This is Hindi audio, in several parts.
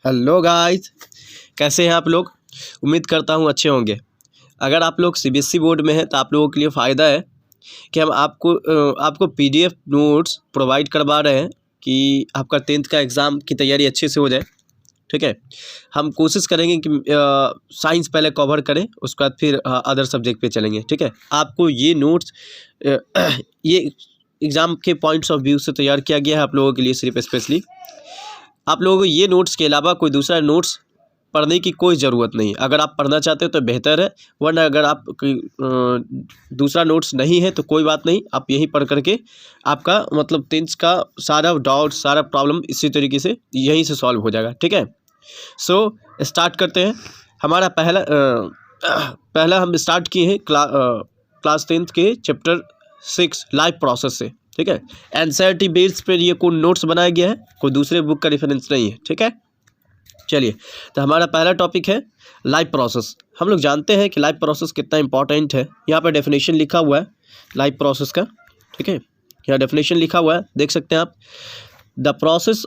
हेलो गाइस, कैसे हैं आप लोग। उम्मीद करता हूँ अच्छे होंगे। अगर आप लोग सीबीएसई बोर्ड में हैं तो आप लोगों के लिए फ़ायदा है कि हम आपको पीडीएफ नोट्स प्रोवाइड करवा रहे हैं कि आपका 10th का एग्ज़ाम की तैयारी अच्छे से हो जाए। ठीक है, हम कोशिश करेंगे कि साइंस पहले कवर करें, उसके बाद फिर अदर सब्जेक्ट पे चलेंगे। ठीक है, आपको ये नोट्स ये एग्ज़ाम के पॉइंट्स ऑफ व्यू से तैयार किया गया है आप लोगों के लिए सिर्फ स्पेशली। आप लोगों को ये नोट्स के अलावा कोई दूसरा नोट्स पढ़ने की कोई ज़रूरत नहीं। अगर आप पढ़ना चाहते हो तो बेहतर है, वरना अगर आप दूसरा नोट्स नहीं है तो कोई बात नहीं, आप यही पढ़ करके आपका मतलब 10th का सारा डाउट, सारा प्रॉब्लम इसी तरीके से यहीं से सॉल्व हो जाएगा। ठीक है, सो स्टार्ट करते हैं। हमारा पहला हम स्टार्ट किए हैं क्लास 10th के चैप्टर 6 लाइफ प्रोसेस से। ठीक है, एनसीईआरटी बेस पर ये कोई नोट्स बनाया गया है, कोई दूसरे बुक का रेफरेंस नहीं है। ठीक है, चलिए, तो हमारा पहला टॉपिक है लाइफ प्रोसेस। हम लोग जानते हैं कि लाइफ प्रोसेस कितना इंपॉर्टेंट है। यहाँ पर डेफिनेशन लिखा हुआ है लाइफ प्रोसेस का। ठीक है, यहाँ डेफिनेशन लिखा हुआ है, देख सकते हैं आप। The process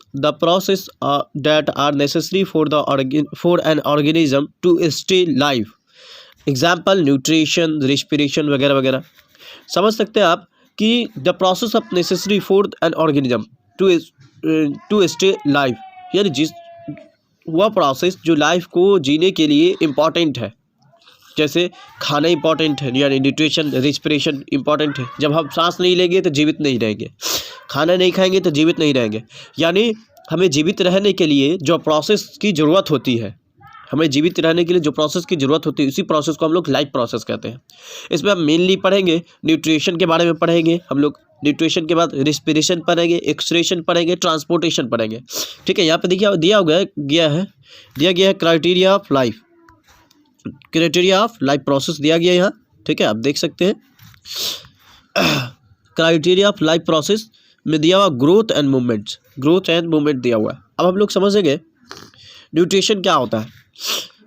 that are necessary for an organism to stay life, example nutrition, respiration वगैरह वगैरह। समझ सकते हैं आप कि the process of necessary for an organism to stay life, यानी वह प्रोसेस जो लाइफ को जीने के लिए इम्पॉर्टेंट है। जैसे खाना इम्पॉर्टेंट है, यानी न्यूट्रिशन, रेस्पिरेशन इम्पॉर्टेंट है। जब हम सांस नहीं लेंगे तो जीवित नहीं रहेंगे, खाना नहीं खाएंगे तो जीवित नहीं रहेंगे। यानी हमें जीवित रहने के लिए जो प्रोसेस की ज़रूरत होती है, हमें जीवित रहने के लिए जो प्रोसेस की ज़रूरत होती है, उसी प्रोसेस को हम लोग लाइफ प्रोसेस कहते हैं। इसमें हम मेनली पढ़ेंगे न्यूट्रिशन के बारे में पढ़ेंगे हम लोग। न्यूट्रिशन के बाद रेस्पिरेशन पढ़ेंगे, एक्सक्रीशन पढ़ेंगे, ट्रांसपोर्टेशन पढ़ेंगे। ठीक है, यहाँ पे देखिए दिया गया है क्राइटेरिया ऑफ लाइफ, प्रोसेस दिया गया है यहाँ। ठीक है, आप देख सकते हैं क्राइटेरिया ऑफ लाइफ प्रोसेस में दिया हुआ ग्रोथ एंड मूवमेंट दिया हुआ है। अब हम लोग समझेंगे न्यूट्रिशन क्या होता है।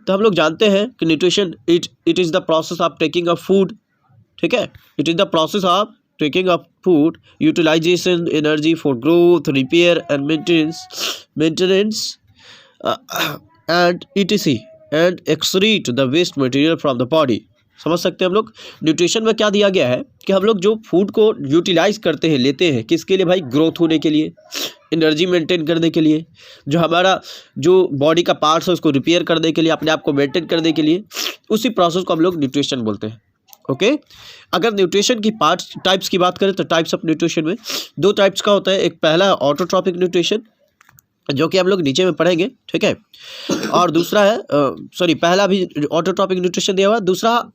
तो हम लोग जानते हैं कि nutrition it is the process of taking a food. ठीक है, it is the process of taking up food, utilization energy for growth, repair and maintenance and etc and excrete the waste material from the body. समझ सकते हैं हम लोग न्यूट्रिशन में क्या दिया गया है कि हम लोग जो फूड को यूटिलाइज करते हैं, लेते हैं, किसके लिए भाई? ग्रोथ होने के लिए, एनर्जी मेंटेन करने के लिए, जो हमारा जो बॉडी का पार्ट्स है उसको रिपेयर करने के लिए, अपने आप को मेंटेन करने के लिए, उसी प्रोसेस को हम लोग न्यूट्रिशन बोलते हैं। ओके, अगर न्यूट्रिशन की टाइप्स की बात करें तो टाइप्स ऑफ न्यूट्रिशन में 2 टाइप्स का होता है। एक पहला ऑटोट्रॉपिक न्यूट्रिशन, जो कि हम लोग नीचे में पढ़ेंगे। ठीक है, और दूसरा है पहला भी ऑटोट्रॉपिक न्यूट्रिशन दिया हुआ है, दूसरा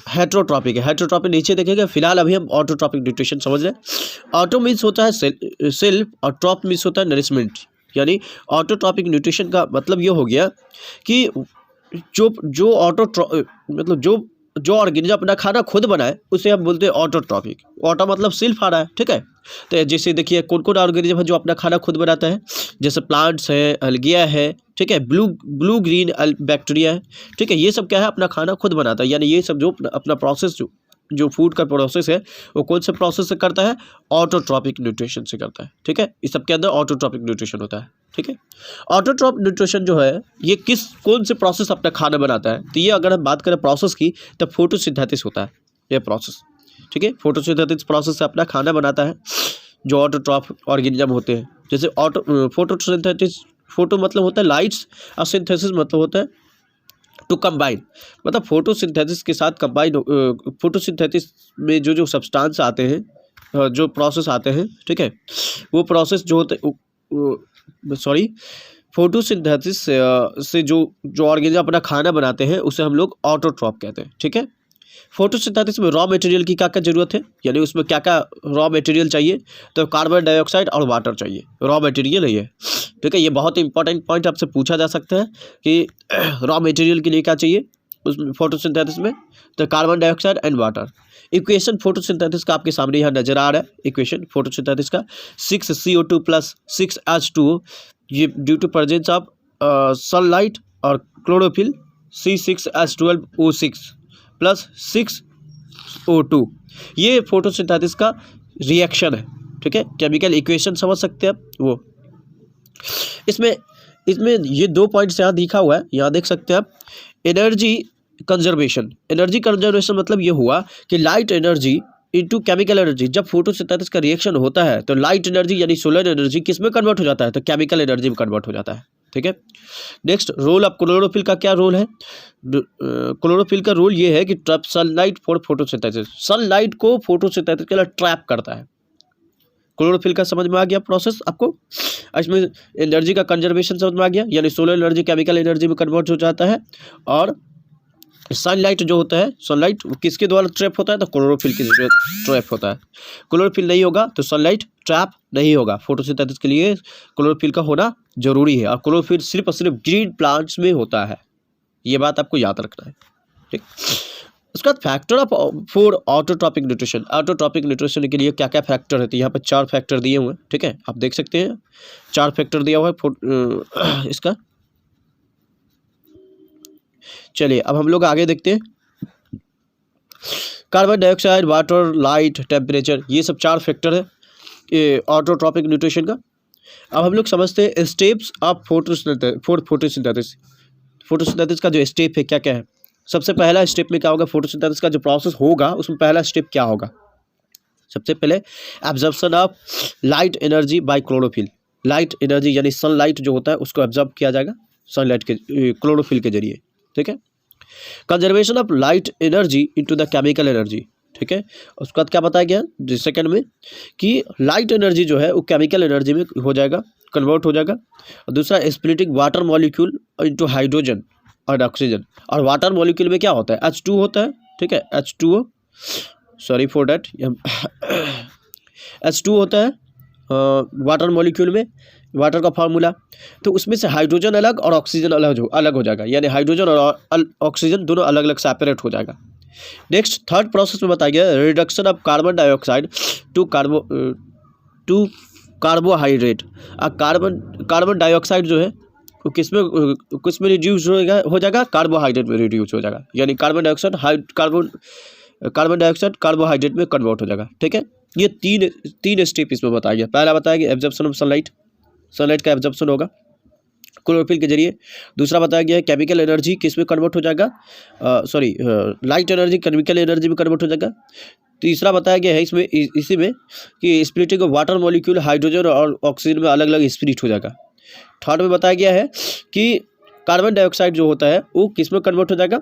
हेट्रोट्रॉपिक है। हेट्रोट्रॉपिक नीचे देखेंगे, फिलहाल अभी हम ऑटोट्रॉपिक न्यूट्रिशन समझ रहे हैं। ऑटो मीन्स होता है सेल्फ और ट्रॉप मीन्स होता है नरिशमेंट। यानी ऑटोट्रॉपिक न्यूट्रिशन का मतलब ये हो गया कि जो ऑर्गेनिज्म अपना खाना खुद बनाए उसे हम बोलते हैं ऑटोट्रॉपिक। ऑटो मतलब सेल्फ आ रहा है। ठीक है, तो जैसे देखिए कौन कौन ऑर्गेनिज्म है जो अपना खाना खुद बनाता है, जैसे प्लांट्स है, अलगिया है। ठीक है, ब्लू ग्रीन बैक्टीरिया है। ठीक है, ये सब क्या है? अपना खाना खुद बनाता है। यानी ये सब जो अपना प्रोसेस जो फूड का प्रोसेस है वो कौन से प्रोसेस से करता है? ऑटोट्रॉपिक न्यूट्रिशन से करता है। ठीक है, इस सब के अंदर ऑटोट्रॉपिक न्यूट्रिशन होता है। ठीक है, ऑटोट्रॉपिक न्यूट्रिशन जो है ये कौन से प्रोसेस अपना खाना बनाता है? तो ये अगर हम बात करें प्रोसेस की, तो फोटोसिंथेसिस होता है ये प्रोसेस। ठीक है, फोटोसिंथेसिस प्रोसेस से अपना खाना बनाता है जो ऑटोट्रॉपिक ऑर्गेनिज्म होते हैं। जैसे फोटोसिंथेसिस, फोटो मतलब होता है लाइट्स और सिंथेसिस मतलब होता है टू कंबाइन, मतलब फोटोसिंथेसिस के साथ कंबाइन। फोटोसिंथेसिस में जो सब्सटेंस आते हैं, जो प्रोसेस आते हैं, ठीक है, वो प्रोसेस जो होते फोटोसिंथेसिस से जो ऑर्गेनिज्म अपना खाना बनाते हैं उसे हम लोग ऑटोट्रॉप कहते हैं। ठीक है, फोटोसिंथेसिस में रॉ मटेरियल की क्या क्या जरूरत है, यानी उसमें क्या क्या रॉ मटेरियल चाहिए? तो कार्बन डाइऑक्साइड और वाटर चाहिए, रॉ मटेरियल है ये। ठीक है, ये बहुत इंपॉर्टेंट पॉइंट आपसे पूछा जा सकता है कि रॉ मटेरियल के लिए क्या चाहिए उसमें फोटोसिंथेसिस में? तो carbon dioxide and water. Equation photosynthesis का आपके सामने यहाँ नजर आ रहा है। इक्वेशन फोटोसिंथेसिस का 6CO2 + 6H2O, ये due to presence of sunlight और क्लोरोफिल, C6H12O6 + 6O2, ये फोटोसिंथेसिस का रिएक्शन है। ठीक है, केमिकल इक्वेशन समझ सकते हैं आप वो। इसमें इसमें ये 2 पॉइंट्स यहाँ दिखा हुआ है, यहाँ देख सकते हैं आप। एनर्जी कंजर्वेशन, एनर्जी कंजर्वेशन मतलब ये हुआ कि light energy into chemical energy. जब फोटोसिंथेसिस का रिएक्शन होता है तो लाइट एनर्जी यानी सोलर एनर्जी किस में कन्वर्ट हो जाता है, तो केमिकल एनर्जी में कन्वर्ट हो जाता है। ठीक है। नेक्स्ट, रोल ऑफ क्लोरोफिल का क्या रोल है? क्लोरोफिल का रोल ये है कि trap sunlight for photosynthesis, sunlight को फोटोसिंथेसिस के लिए ट्रैप करता है। क्लोरोफिल का समझ में आ गया प्रोसेस आपको। इसमें एनर्जी का कंजर्वेशन समझ में आ गया, यानी सोलर एनर्जी केमिकल एनर्जी में कन्वर्ट हो जाता है। और सनलाइट जो होता है, सनलाइट किसके द्वारा ट्रैप होता है, तो क्लोरोफिल के जरिए ट्रैप होता है। क्लोरोफिल नहीं होगा तो सनलाइट ट्रैप नहीं होगा। फोटोसिंथेसिस के लिए क्लोरोफिल का होना जरूरी है, और क्लोरोफिल सिर्फ और सिर्फ ग्रीन प्लांट्स में होता है, ये बात आपको याद रखना है। ठीक। उसके बाद factor of for autotrophic nutrition. Autotrophic nutrition के लिए क्या क्या फैक्टर रहते हैं, यहाँ पर 4 फैक्टर दिए हुए हैं। ठीक है, आप देख सकते हैं 4 फैक्टर दिया हुआ है इसका। चलिए अब हम लोग आगे देखते हैं। Carbon dioxide, water, light, temperature, ये सब 4 फैक्टर है ऑटोट्रॉपिक न्यूट्रिशन का। अब हम लोग समझते हैं स्टेप्स ऑफ फोटोसिंथेसिस। फोटोसिंथेसिस का जो स्टेप है क्या क्या है। सबसे पहला स्टेप में क्या होगा, फोटोसिंथेसिस का जो प्रोसेस होगा उसमें पहला स्टेप क्या होगा, सबसे पहले absorption of light energy by chlorophyll. Light energy यानी सनलाइट जो होता है उसको एब्जॉर्ब किया जाएगा सनलाइट के क्लोरोफिल के जरिए। ठीक है। Conservation of light energy into the chemical energy. ठीक है। उसके बाद क्या बताया गया सेकंड में कि लाइट एनर्जी जो है वो केमिकल एनर्जी में हो जाएगा, कन्वर्ट हो जाएगा। और दूसरा splitting water molecule into hydrogen और ऑक्सीजन। और वाटर मॉलिक्यूल में क्या होता है, H2 होता है। ठीक है, H2O, sorry for that, H2 होता है वाटर मॉलिक्यूल में, वाटर का फार्मूला। तो उसमें से हाइड्रोजन अलग और ऑक्सीजन अलग हो जाएगा, यानी हाइड्रोजन और ऑक्सीजन दोनों अलग अलग सेपरेट हो जाएगा। नेक्स्ट थर्ड प्रोसेस में बताया गया reduction of carbon dioxide to carbohydrate. Carbon dioxide जो है वो किसमें रिड्यूस हो जाएगा, कार्बोहाइड्रेट में रिड्यूस हो जाएगा, यानी कार्बन डाइऑक्साइड कार्बोहाइड्रेट में कन्वर्ट हो जाएगा। ठीक है। ये तीन स्टेप इसमें बताया गया। पहला बताया गया एब्जॉर्प्शन ऑफ सनलाइट का एब्जॉर्प्शन होगा क्लोरोफिल के जरिए। दूसरा बताया गया है केमिकल एनर्जी किस में कन्वर्ट हो जाएगा, लाइट एनर्जी केमिकल एनर्जी में कन्वर्ट हो जाएगा। तीसरा बताया गया है इसी में कि splitting of water molecule hydrogen और ऑक्सीजन में अलग अलग स्प्लिट हो जाएगा। थर्ड में बताया गया है कि कार्बन डाइऑक्साइड जो होता है वो किस में कन्वर्ट हो जाएगा,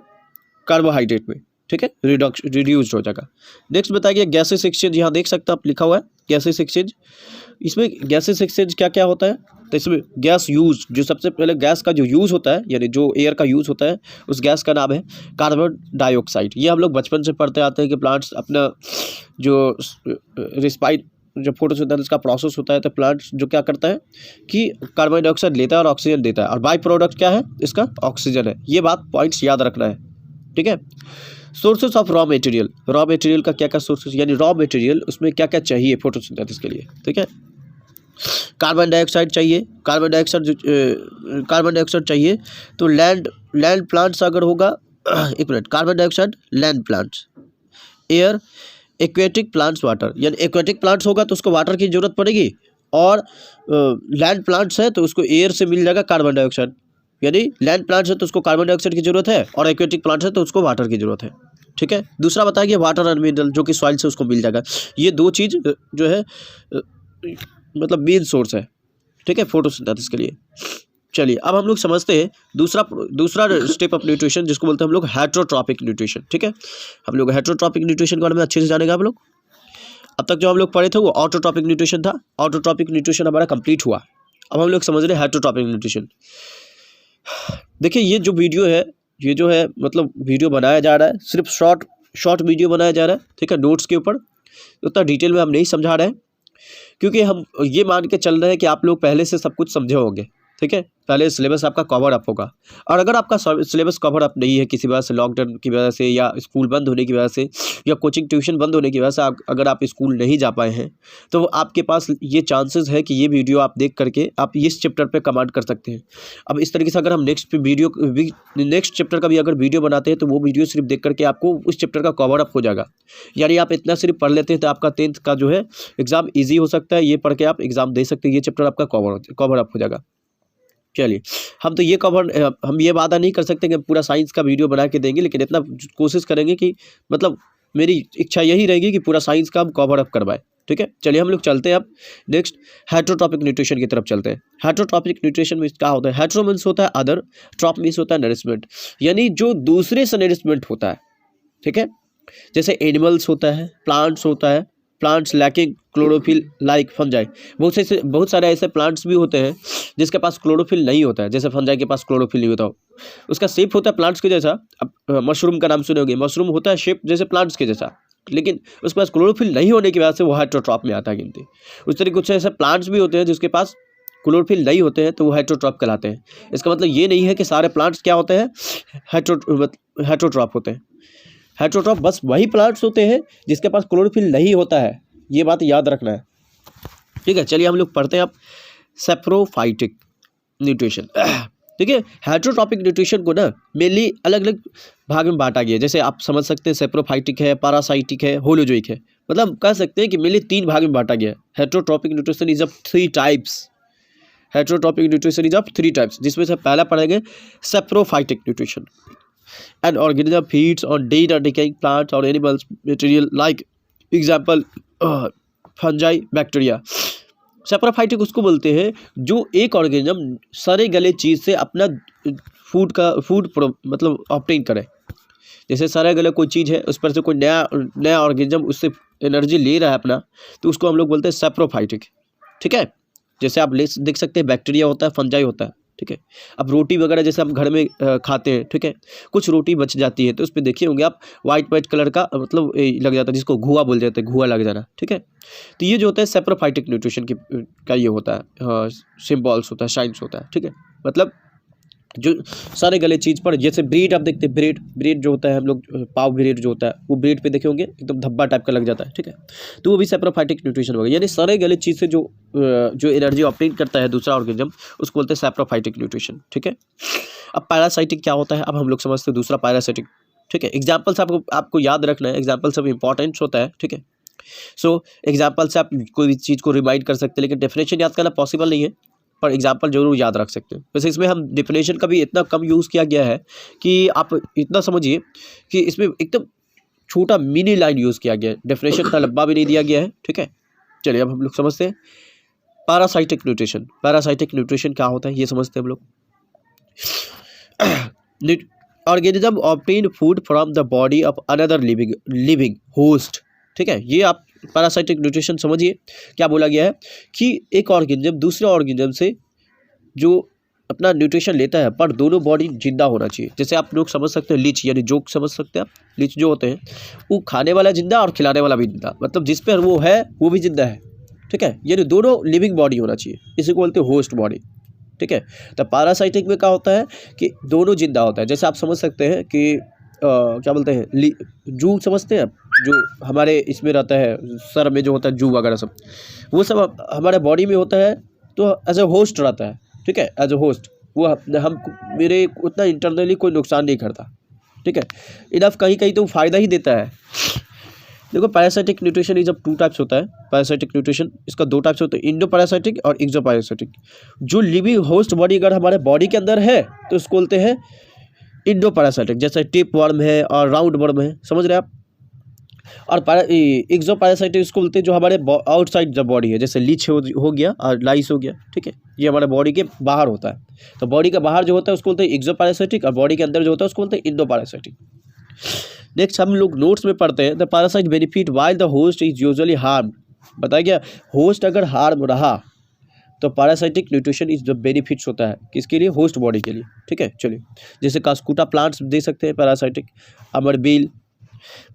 कार्बोहाइड्रेट में। ठीक है, रिड्यूस्ड हो जाएगा। नेक्स्ट बताया गया गैसेस एक्सचेंज, यहाँ देख सकते हैं आप लिखा हुआ है गैसेस एक्सचेंज। इसमें गैसेस एक्सचेंज क्या क्या होता है, तो इसमें गैस यूज, जो सबसे पहले गैस का जो यूज़ होता है यानी जो एयर का यूज़ होता है उस गैस का नाम है कार्बन डाइऑक्साइड। ये हम लोग बचपन से पढ़ते आते हैं कि प्लांट्स अपना जो जब फोटोसिंथेसिस का प्रोसेस होता है तो प्लांट जो क्या करता है कि कार्बन डाइऑक्साइड लेता है और ऑक्सीजन देता है, और बाई प्रोडक्ट क्या है इसका, ऑक्सीजन है। ये बात पॉइंट्स याद रखना है। ठीक है। सोर्सेस ऑफ रॉ मटेरियल का क्या क्या सोर्सेस, यानी रॉ मटेरियल उसमें क्या क्या चाहिए फोटोसिंथेसिस के लिए। ठीक है। कार्बन डाइऑक्साइड चाहिए तो लैंड प्लांट्स अगर होगा एक minute, carbon dioxide land plants, air aquatic plants water, यानी एक्वेटिक प्लांट्स होगा तो उसको वाटर की जरूरत पड़ेगी, और लैंड प्लांट्स है तो उसको एयर से मिल जाएगा कार्बन डाइऑक्साइड, यानी लैंड प्लांट्स है तो उसको कार्बन डाइऑक्साइड की जरूरत है, और एक्वेटिक प्लांट्स है तो उसको वाटर की जरूरत है। ठीक है। दूसरा बताइए वाटर एंड मिनरल, जो कि सॉइल से उसको मिल जाएगा। ये 2 चीज़ जो है मतलब मेन सोर्स है। ठीक है, फोटोसिंथेसिस के लिए। चलिए अब हम लोग समझते हैं दूसरा स्टेप ऑफ न्यूट्रिशन, जिसको बोलते हैं हम लोग हेटेरोट्रॉपिक न्यूट्रिशन। ठीक है, हम लोग हेटेरोट्रॉपिक न्यूट्रिशन के बारे में अच्छे से जानेंगे आप लोग। अब तक जो हम लोग पढ़े थे वो ऑटोट्रॉपिक न्यूट्रिशन था, ऑटोट्रॉपिक न्यूट्रिशन हमारा कंप्लीट हुआ। अब हम लोग समझ रहे हैं हेटेरोट्रॉपिक न्यूट्रिशन। देखिए ये जो वीडियो है, ये जो है मतलब वीडियो बनाया जा रहा है, सिर्फ शॉर्ट वीडियो बनाया जा रहा है। ठीक है, नोट्स के ऊपर उतना डिटेल में हम नहीं समझा रहे हैं, क्योंकि हम ये मान के चल रहे हैं कि आप लोग पहले से सब कुछ समझे होंगे। ठीक है, पहले सिलेबस आपका कवर अप होगा, और अगर आपका सिलेबस कवर अप नहीं है किसी वजह से, लॉकडाउन की वजह से या स्कूल बंद होने की वजह से या कोचिंग ट्यूशन बंद होने की वजह से अगर आप स्कूल नहीं जा पाए हैं, तो आपके पास ये चांसेस है कि ये वीडियो आप देख करके आप इस चैप्टर पे कमांड कर सकते हैं। अब इस तरीके से अगर हम नेक्स्ट चैप्टर का भी अगर वीडियो बनाते हैं तो वो वीडियो सिर्फ देख करके आपको उस चैप्टर का कवर अप हो जाएगा। यानी आप इतना सिर्फ पढ़ लेते हैं तो आपका 10th का जो है एग्ज़ाम ईजी हो सकता है, ये पढ़ के आप एग्ज़ाम दे सकते हैं, ये चैप्टर आपका कवर अप हो जाएगा। चलिए, हम तो ये कवर हम ये वादा नहीं कर सकते कि पूरा साइंस का वीडियो बना के देंगे, लेकिन इतना कोशिश करेंगे कि मतलब मेरी इच्छा यही रहेगी कि पूरा साइंस का हम कवर अप करवाएं। ठीक है, चलिए हम लोग चलते हैं अब नेक्स्ट हेटेरोट्रॉपिक न्यूट्रिशन की तरफ चलते हैं। हेटेरोट्रॉपिक न्यूट्रिशन में क्या होता है? हेटेरो मीन्स होता है अदर, ट्रॉप मीन्स होता है नरिशमेंट, यानी जो दूसरे से नरिशमेंट होता है। ठीक है, जैसे एनिमल्स होता है, प्लांट्स होता है, plants lacking chlorophyll like fungi. बहुत सारे ऐसे प्लांट्स भी होते हैं जिसके पास क्लोरोफिल नहीं होता है, जैसे फंजाई के पास क्लोरोफिल नहीं होता हो। उसका शेप होता है प्लांट्स के जैसा। अब मशरूम का नाम सुने होंगे, मशरूम होता है शेप जैसे प्लांट्स के जैसा, लेकिन उसके पास क्लोरोफिल नहीं होने की वजह से वो हेटेरोट्रॉप में आता है गिनती। उस तरीके कुछ ऐसे प्लांट्स भी होते हैं जिसके पास क्लोरोफिल नहीं होते हैं, तो वो हेटेरोट्रॉप कहलाते हैं। इसका मतलब ये नहीं है कि सारे प्लांट्स क्या होते हैं, हेटेरोट्रॉप होते हैं। हेटेरोट्रॉप बस वही प्लांट्स होते हैं जिसके पास क्लोरोफिल नहीं होता है, ये बात याद रखना है। ठीक है, चलिए हम लोग पढ़ते हैं अब सेप्रोफाइटिक न्यूट्रिशन। ठीक है, हेटेरोट्रॉपिक न्यूट्रिशन को ना मेनली अलग अलग भाग में बांटा गया है। जैसे आप समझ सकते हैं सेप्रोफाइटिक है, पैरासाइटिक है, होलोजोइक है। मतलब कह सकते हैं कि मेनली 3 भाग में बांटा गया है। Heterotrophic nutrition is of 3 types. Heterotrophic nutrition is of 3 types, जिसमें से पहला पढ़ेंगे saprophytic nutrition. An organism feeds on dead or decaying plants or animals material like example fungi, bacteria। Saprophytic उसको बोलते हैं जो एक ऑर्गेनिज्म सड़े गले चीज़ से अपना फूड मतलब ऑब्टेन करे। जैसे सड़े गले कोई चीज़ है, उस पर से कोई नया ऑर्गेनिज्म उससे एनर्जी ले रहा है अपना, तो उसको हम लोग बोलते हैं सेप्रोफाइटिक। ठीक है, जैसे आप देख सकते हैं बैक्टीरिया होता है, फंजाई होता है। ठीक है, अब रोटी वगैरह जैसे हम घर में खाते हैं, ठीक है, कुछ रोटी बच जाती है तो उस पर देखिए होंगे आप वाइट कलर का मतलब लग जाता है, जिसको घुआ बोल जाते हैं, घुआ लग जाना। ठीक है, तो ये जो होता है सेप्रोफाइटिक न्यूट्रिशन का ये होता है, सिम्बॉल्स होता है, साइंस होता है। ठीक है, मतलब जो सारे गले चीज़ पर, जैसे ब्रेड आप देखते हैं, ब्रेड जो होता है, हम लोग पाव ब्रेड जो होता है वो ब्रेड पे देखे होंगे एकदम धब्बा टाइप का लग जाता है। ठीक है, तो वो भी सेप्रोफाइटिक न्यूट्रिशन होगा, यानी सारे गले चीज़ से जो एनर्जी ऑब्टेन करता है दूसरा ऑर्गेनिज्म, उसको बोलते हैं सेप्रोफाइटिक न्यूट्रिशन। ठीक है, अब पैरासाइटिक क्या होता है, अब हम लोग समझते हैं दूसरा पैरासाइटिक। ठीक है, एग्जाम्पल्स आपको याद रखना है, एग्जाम्पल सब इंपॉर्टेंट होता है। ठीक है, सो एग्जाम्पल से आप कोई भी चीज़ को रिमाइंड कर सकते हैं, लेकिन डेफिनेशन याद करना पॉसिबल नहीं है, पर एग्जाम्पल जरूर याद रख सकते हैं। वैसे इसमें हम डेफिनेशन का भी इतना कम यूज़ किया गया है कि आप इतना समझिए कि इसमें एकदम छोटा मिनी लाइन यूज़ किया गया है, डेफिनेशन इतना लंबा भी नहीं दिया गया है। ठीक है, चलिए अब हम लोग समझते हैं पैरासाइटिक न्यूट्रिशन। पैरासाइटिक न्यूट्रिशन क्या होता है ये समझते हैं हम लोग। Organism obtain food from the body of another living host. ठीक है, ये आप पैरासाइटिक न्यूट्रिशन समझिए, क्या बोला गया है कि एक ऑर्गेनिज्म दूसरे ऑर्गेनिज्म से जो अपना न्यूट्रिशन लेता है, पर दोनों बॉडी जिंदा होना चाहिए। जैसे आप लोग समझ सकते हैं लीच, यानी जोक समझ सकते हैं आप, लीच जो होते हैं वो खाने वाला जिंदा और खिलाने वाला भी जिंदा, मतलब जिस पर वो है वो भी जिंदा है। ठीक है, यानी दोनों लिविंग बॉडी होना चाहिए, इसी को बोलते हैं होस्ट बॉडी। ठीक है, तो पैरासाइटिक में क्या होता है कि दोनों जिंदा होता है। जैसे आप समझ सकते हैं कि क्या बोलते हैं, जू समझते हैं आप, जो हमारे इसमें रहता है सर में जो होता है जू वगैरह सब, वो सब हमारे बॉडी में होता है, तो एज ए होस्ट रहता है। ठीक है, एज ए होस्ट वो हम मेरे उतना इंटरनली कोई नुकसान नहीं करता। ठीक है, इनफ कहीं कहीं तो फ़ायदा ही देता है। देखो parasitic nutrition is of 2 types होता है। पैरासाइटिक न्यूट्रिशन इसका 2 टाइप्स होते हैं, इंडो पैरासाइटिक और एक्सो पैरासाइटिक। जो लिविंग होस्ट बॉडी अगर हमारे बॉडी के अंदर है तो उसको बोलते हैं इंडो पैरासाइटिक, जैसे टिप वर्म है और राउंड वर्म है, समझ रहे हैं आप। और एक्सो पैरासाइटिक इसको बोलते हैं जो हमारे आउटसाइड द बॉडी है, जैसे लीच हो गया और लाइस हो गया। ठीक है, ये हमारे बॉडी के बाहर होता है, तो बॉडी के बाहर जो होता है उसको बोलते हैं एक्सो पैरासाइटिक, और बॉडी के अंदर जो होता है उसको बोलते हैं इंडो पैरासाइटिक। नेक्स्ट हम लोग नोट्स में पढ़ते हैं the parasite benefit while the host is usually harm. बताया गया होस्ट अगर हार्म रहा तो parasitic nutrition is the benefits होता है किसके लिए, होस्ट बॉडी के लिए। ठीक है, चलिए जैसे कास्कुटा प्लांट्स दे सकते हैं पैरासाइटिक, अमरबील,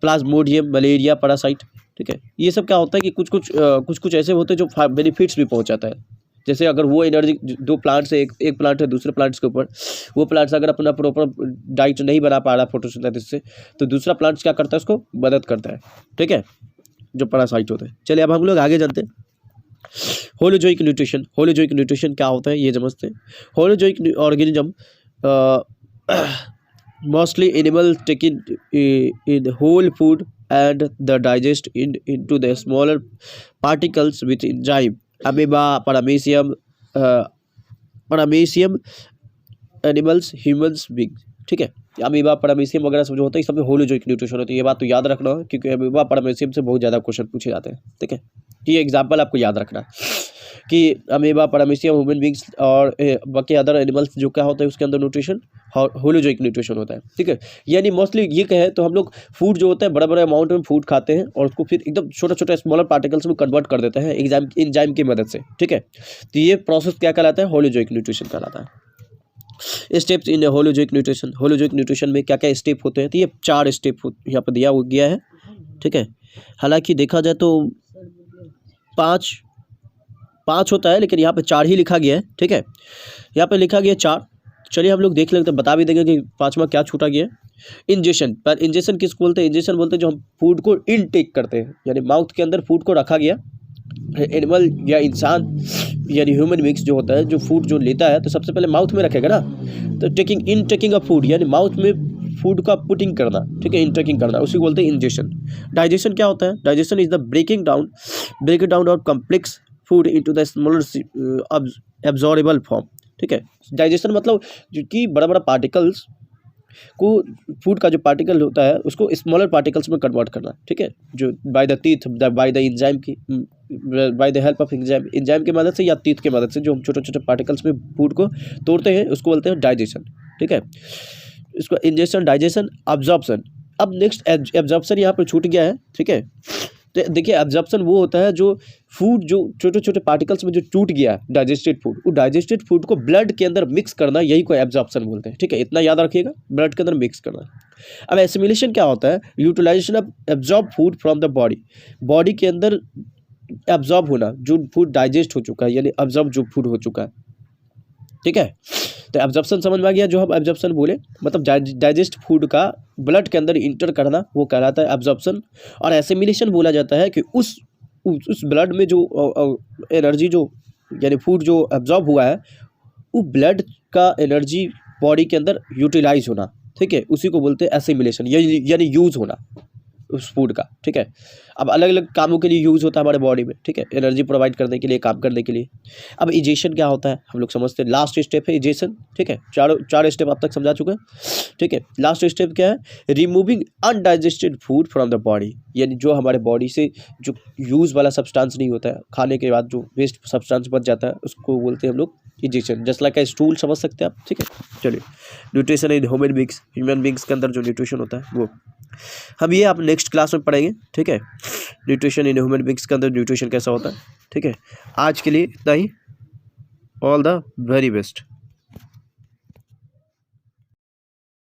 प्लाज्मोडियम, मलेरिया पैरासाइट। ठीक है, ये सब क्या होता है कि कुछ कुछ ऐसे होते हैं जो बेनिफिट्स भी पहुंचाता है। जैसे अगर वो एनर्जी 2 प्लांट से एक प्लांट है दूसरे प्लांट्स के ऊपर, वो प्लांट्स अगर अपना प्रॉपर डाइट नहीं बना पा रहा फोटोसिंथेसिस से, तो दूसरा प्लांट्स क्या करता है, उसको मदद करता है। ठीक है, जो पैरासाइट होते हैं। चलिए अब हम लोग आगे जानते हैं होलोजोइक न्यूट्रिशन। होलोजोइक न्यूट्रिशन क्या होता है ये समझते हैं। Holozoic organism mostly animal taking in whole food and the digest into the smaller particles with enzyme, amoeba, paramecium, paramecium animals, humans, pigs, ठीक है। अमीबा, पैरामीशियम वगैरह सब जो होता है, सब में होलोजोइक न्यूट्रिशन होती है। ये बात तो याद रखना है, क्योंकि अमीबा, पैरामीशियम से बहुत ज़्यादा क्वेश्चन पूछे जाते हैं, ठीक है। ये एग्जाम्पल आपको याद रखना है कि अमीबा, पैरामीशियम, ह्यूमन बींग्स और बाकी अदर एनिमल्स जो क्या होता है उसके अंदर न्यूट्रिशन होलोजोइक न्यूट्रिशन होता है, ठीक है। यानी मोस्टली ये कहे तो हम लोग फूड जो होता है बड़े बड़े अमाउंट में फूड खाते हैं और उसको फिर एकदम छोटा छोटा स्मॉलर पार्टिकल्स में कन्वर्ट कर देते हैं एंजाइम की मदद से, ठीक है। तो ये प्रोसेस क्या कहलाता है? होलोजोइक न्यूट्रिशन कहलाता है। Steps in holozoic nutrition, holozoic nutrition में क्या क्या स्टेप होते हैं? तो ये 4 स्टेप यहाँ पर दिया गया है, ठीक है। हालांकि देखा जाए तो 5 होता है, लेकिन यहाँ पे 4 ही लिखा गया है, ठीक है। यहाँ पे लिखा गया 4। चलिए हम लोग देख लेते हैं, बता भी देंगे कि 5वां क्या छूटा गया है। इंजेशन, पर इंजेशन किसको बोलते हैं? इंजेशन बोलते हैं जो हम फूड को इनटेक करते हैं, यानी माउथ के अंदर फूड को रखा गया। एनिमल या इंसान यानी ह्यूमन बींग्स जो होता है, जो फूड जो लेता है तो सबसे पहले माउथ में रखेगा ना। तो टेकिंग ऑफ फूड यानी माउथ में फूड का पुटिंग करना, ठीक है, इनटेकिंग करना, उसी को बोलते हैं इंजेशन। डाइजेशन क्या होता है? Digestion is the breaking down of complex food into the smaller absorbable form, ठीक है। डाइजेशन मतलब जो कि बड़ा बड़ा पार्टिकल्स को, फूड का जो पार्टिकल होता है उसको स्मॉलर पार्टिकल्स में कन्वर्ट करना, ठीक है, जो by the teeth, by the enzyme की, by the help of enzyme की मदद से या टीथ की मदद से जो हम छोटे छोटे पार्टिकल्स में फूड को तोड़ते हैं उसको बोलते हैं डाइजेशन, ठीक है। इसको इंजेशन, डाइजेशन, अब्जॉर्प्शन। अब नेक्स्ट एब्जॉर्प्शन यहाँ पर छूट गया है, ठीक है। तो देखिए एब्जॉर्प्शन वो होता है जो फूड जो छोटे छोटे पार्टिकल्स में जो टूट गया डाइजेस्टेड फूड, वो डाइजेस्टेड फूड को ब्लड के अंदर मिक्स करना, यही को एब्जॉर्प्शन बोलते हैं, ठीक है। इतना याद रखिएगा, ब्लड के अंदर मिक्स करना। अब एसिमिलेशन क्या होता है? Utilization of absorb food from the body के अंदर एब्जॉर्ब होना, जो फूड डाइजेस्ट हो चुका है, यानी एब्जॉर्ब जो फूड हो चुका है, ठीक है। तो एब्जॉर्प्शन समझ में आ गया। जो हम एब्जॉर्प्शन बोले मतलब डाइजेस्ट फूड का ब्लड के अंदर इंटर करना, वो कहलाता है एब्जॉर्प्शन। और एसिमिलेशन बोला जाता है कि उस ब्लड में जो एनर्जी जो यानी फूड जो एब्जॉर्ब हुआ है वो ब्लड का एनर्जी बॉडी के अंदर यूटिलाइज होना, ठीक है, उसी को बोलते हैं एसिमिलेशन, यानी यूज होना उस फूड का, ठीक है। अब अलग अलग कामों के लिए यूज़ होता है हमारे बॉडी में, ठीक है, एनर्जी प्रोवाइड करने के लिए, काम करने के लिए। अब इजेशन क्या होता है हम लोग समझते हैं, लास्ट स्टेप है इजेशन, ठीक है। चार स्टेप अब तक समझा चुके हैं, ठीक है। लास्ट स्टेप क्या है? Removing undigested food from the body, यानी जो हमारे बॉडी से जो यूज़ वाला सब्सटेंस नहीं होता है, खाने के बाद जो वेस्ट सब्सटेंस बच जाता है उसको बोलते हैं हम लोग इजेशन। जस्ट लाइक स्टूल समझ सकते हैं आप, ठीक है। चलिए न्यूट्रिशन इन ह्यूमन बींग्स के अंदर जो न्यूट्रिशन होता है वो हम ये आप नेक्स्ट क्लास में पढ़ेंगे, ठीक है। न्यूट्रिशन इन ह्यूमन बींग्स के अंदर न्यूट्रिशन कैसा होता है, ठीक है। आज के लिए इतना ही। All the very best.